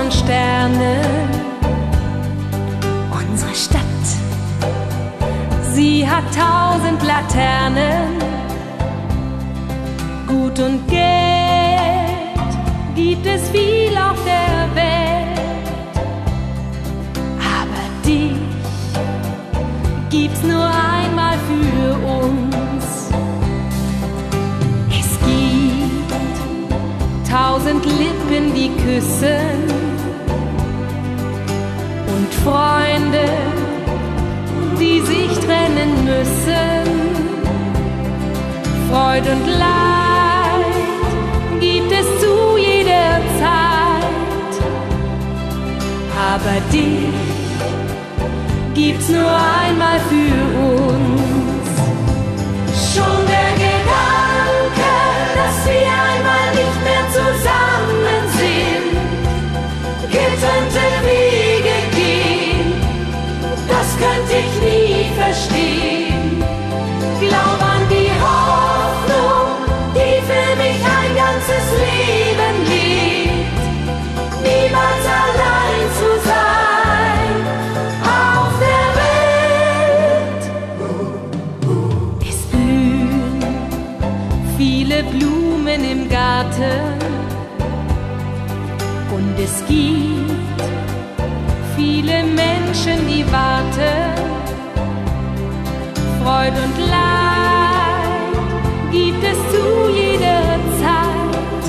von Sternen. Unsere Stadt, sie hat 1000 Laternen. Gut und Geld gibt es viel auf der Welt, aber dich gibt's nur einmal für uns. Es gibt 1000 Lippen, die küssen, und Freunde, die sich trennen müssen. Freude und Leid gibt es zu jeder Zeit, aber dich gibt's nur einmal für uns. Schon der Gedanke, dass wir einmal nicht mehr zusammen sind, getrennte Wege gehen, das könnte ich nie verstehen. Glaub an die Hoffnung, die für mich ein ganzes Leben lebt, niemals allein zu sein auf der Welt. Es blühen viele Blumen im Garten und es gibt viele Menschen, die warten. Freude und Leid gibt es zu jeder Zeit,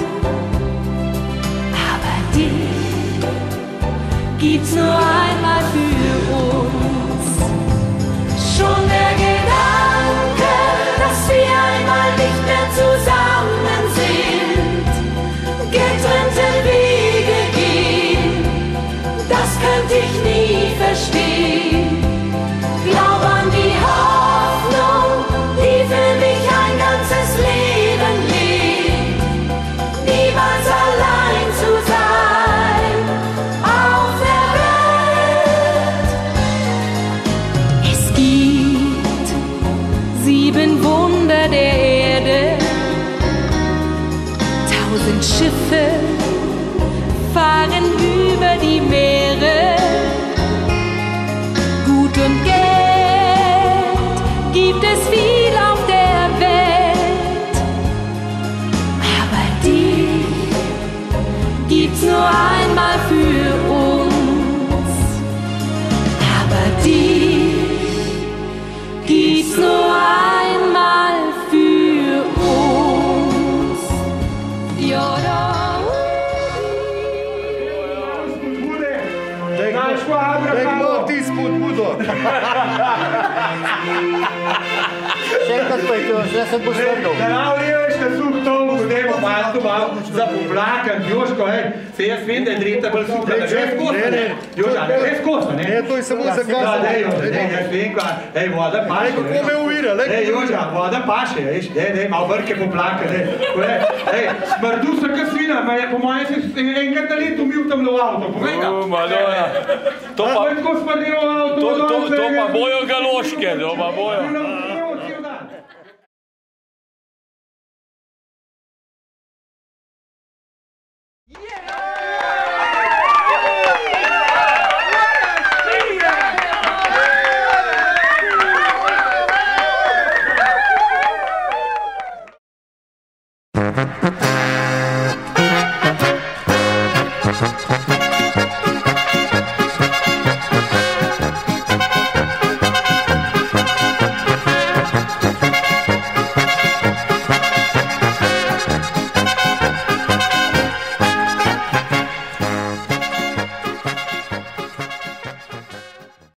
aber dich gibt's nur einmal für uns. Schon der Gedanke, dass wir einmal nicht mehr zusammen sind, getrennte Wege gehen, das könnte ich nie verstehen. Glaub an die Hoffnung, die für mich ein ganzes Leben lebt, niemals allein zu sein auf der Welt. Es gibt 7 Wunder der Erde, 1000 Schiffe fahren über die Meere. Gut und Geld gibt es viel auf der Welt, aber dich gibt's nur einmal für uns, aber dich gibt's nur einmal für uns. Čekat pa je to, zdaj se bo strgal. Zdravljivo je, što suh to vzdemo malo za poplakan, Jožko, se jaz vem, da je dreta bolj suha, da že skosa, ne? Joža, da že skosa, ne? Ne, to je samo za gasa. Da, jaz vem, kaj, voda paše. Kako me uvira, le? Joža, voda paše, malo vrke poplaka, smrdu se ka svina, po mojem se enkrat na letu umil tam v avto, povej ga. Madonna. To pa bojo galoške, to pa bojo. Yeah!